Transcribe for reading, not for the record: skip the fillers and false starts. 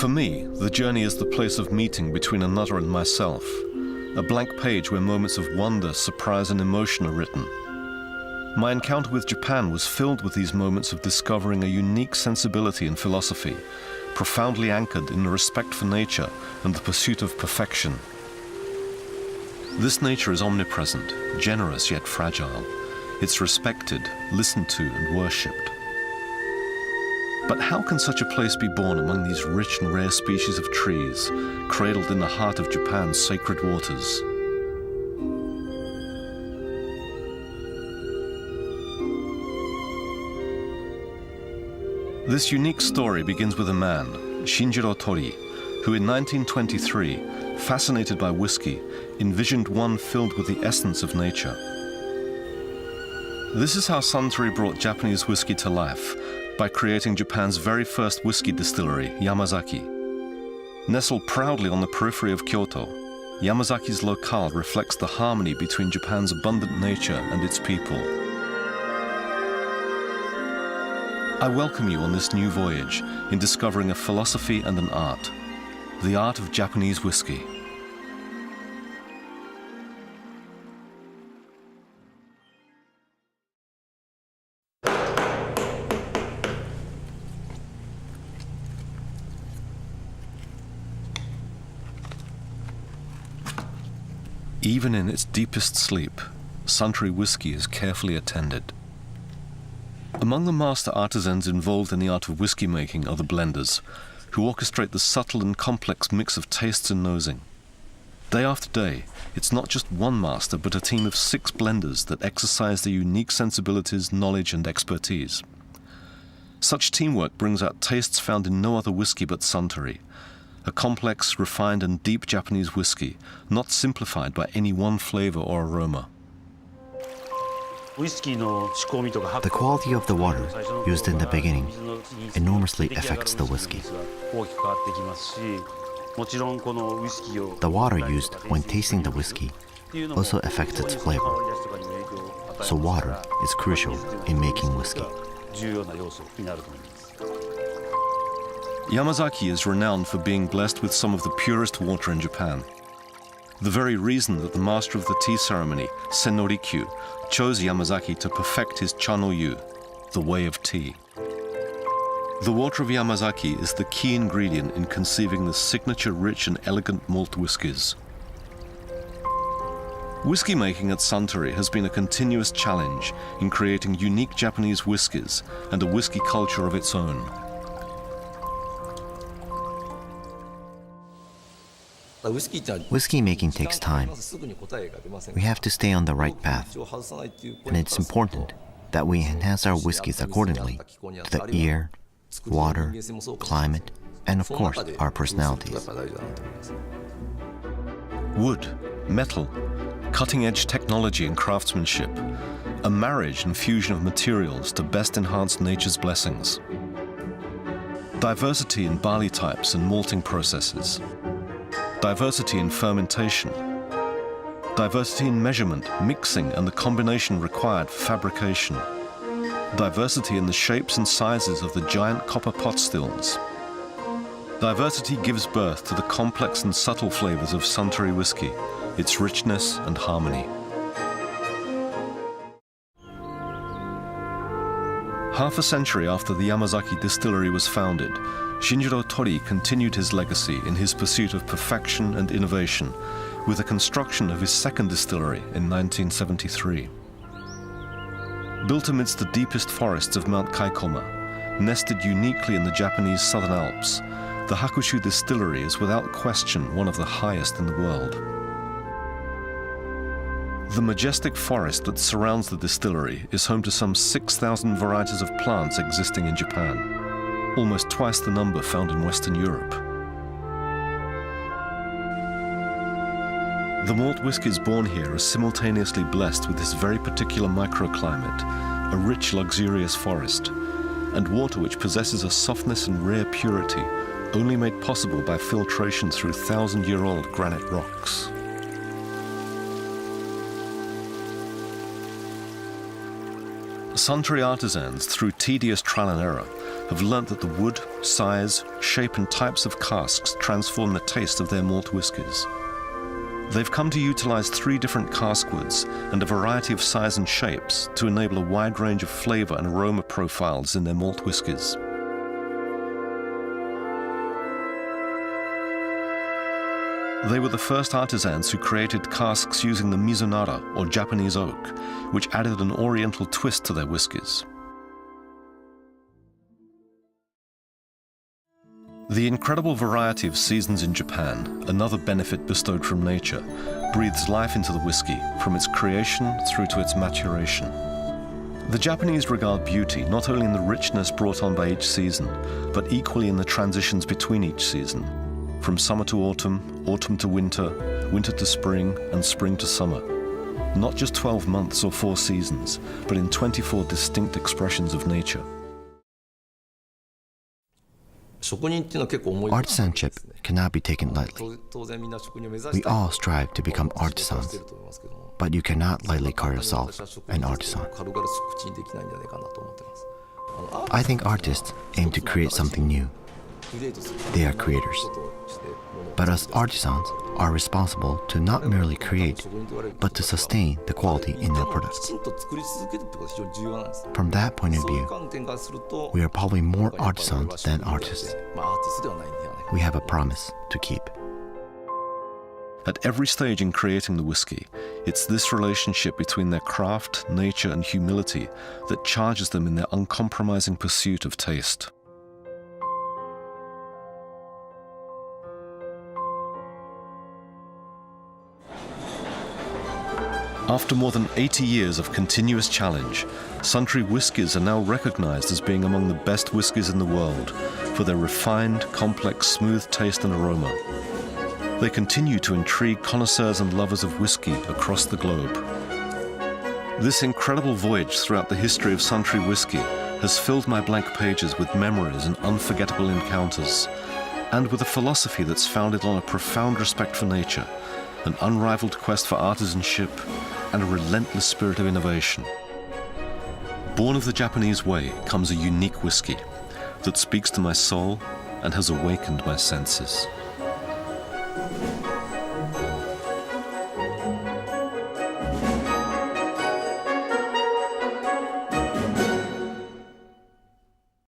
For me, the journey is the place of meeting between another and myself, a blank page where moments of wonder, surprise, and emotion are written. My encounter with Japan was filled with these moments of discovering a unique sensibility and philosophy, profoundly anchored in the respect for nature and the pursuit of perfection. This nature is omnipresent, generous yet fragile. It's respected, listened to, and worshipped. But how can such a place be born among these rich and rare species of trees, cradled in the heart of Japan's sacred waters? This unique story begins with a man, Shinjiro Tori, who in 1923, fascinated by whiskey, envisioned one filled with the essence of nature. This is how Suntory brought Japanese whiskey to life, by creating Japan's very first whiskey distillery, Yamazaki. Nestled proudly on the periphery of Kyoto, Yamazaki's locale reflects the harmony between Japan's abundant nature and its people. I welcome you on this new voyage in discovering a philosophy and an art, the art of Japanese whiskey. Even in its deepest sleep, Suntory whiskey is carefully attended. Among the master artisans involved in the art of whiskey making are the blenders, who orchestrate the subtle and complex mix of tastes and nosing. Day after day, it's not just one master, but a team of 6 blenders that exercise their unique sensibilities, knowledge, and expertise. Such teamwork brings out tastes found in no other whiskey but Suntory, a complex, refined, and deep Japanese whiskey, not simplified by any one flavor or aroma. The quality of the water used in the beginning enormously affects the whiskey. The water used when tasting the whiskey also affects its flavor. So water is crucial in making whiskey. Yamazaki is renowned for being blessed with some of the purest water in Japan. The very reason that the master of the tea ceremony, Sennorikyu, chose Yamazaki to perfect his cha-no-yu, the way of tea. The water of Yamazaki is the key ingredient in conceiving the signature rich and elegant malt whiskies. Whiskey making at Suntory has been a continuous challenge in creating unique Japanese whiskies and a whiskey culture of its own. Whiskey making takes time. We have to stay on the right path, and it's important that we enhance our whiskeys accordingly to the air, water, climate, and of course, our personalities. Wood, metal, cutting-edge technology and craftsmanship, a marriage and fusion of materials to best enhance nature's blessings. Diversity in barley types and malting processes. Diversity in fermentation, diversity in measurement, mixing, and the combination required for fabrication, diversity in the shapes and sizes of the giant copper pot stills. Diversity gives birth to the complex and subtle flavors of Suntory whiskey, its richness and harmony. Half a century after the Yamazaki distillery was founded, Shinjiro Tori continued his legacy in his pursuit of perfection and innovation with the construction of his second distillery in 1973. Built amidst the deepest forests of Mount Kaikoma, nested uniquely in the Japanese Southern Alps, the Hakushu distillery is without question one of the highest in the world. The majestic forest that surrounds the distillery is home to some 6,000 varieties of plants existing in Japan, almost twice the number found in Western Europe. The malt whiskies born here are simultaneously blessed with this very particular microclimate, a rich, luxurious forest, and water which possesses a softness and rare purity only made possible by filtration through 1,000-year-old granite rocks. Suntory artisans, through tedious trial and error, have learnt that the wood, size, shape and types of casks transform the taste of their malt whiskies. They've come to utilize 3 different cask woods and a variety of size and shapes to enable a wide range of flavor and aroma profiles in their malt whiskies. They were the first artisans who created casks using the Mizunara, or Japanese oak, which added an oriental twist to their whiskies. The incredible variety of seasons in Japan, another benefit bestowed from nature, breathes life into the whiskey from its creation through to its maturation. The Japanese regard beauty not only in the richness brought on by each season, but equally in the transitions between each season, from summer to autumn, autumn to winter, winter to spring, and spring to summer. Not just 12 months or 4 seasons, but in 24 distinct expressions of nature. Artisanship cannot be taken lightly. We all strive to become artisans, but you cannot lightly call yourself an artisan. I think artists aim to create something new. They are creators. But us artisans are responsible to not merely create, but to sustain the quality in their products. From that point of view, we are probably more artisans than artists. We have a promise to keep. At every stage in creating the whiskey, it's this relationship between their craft, nature, and humility that charges them in their uncompromising pursuit of taste. After more than 80 years of continuous challenge, Suntory whiskies are now recognized as being among the best whiskies in the world for their refined, complex, smooth taste and aroma. They continue to intrigue connoisseurs and lovers of whiskey across the globe. This incredible voyage throughout the history of Suntory whiskey has filled my blank pages with memories and unforgettable encounters, and with a philosophy that's founded on a profound respect for nature, an unrivaled quest for artisanship, and a relentless spirit of innovation. Born of the Japanese way comes a unique whiskey that speaks to my soul and has awakened my senses.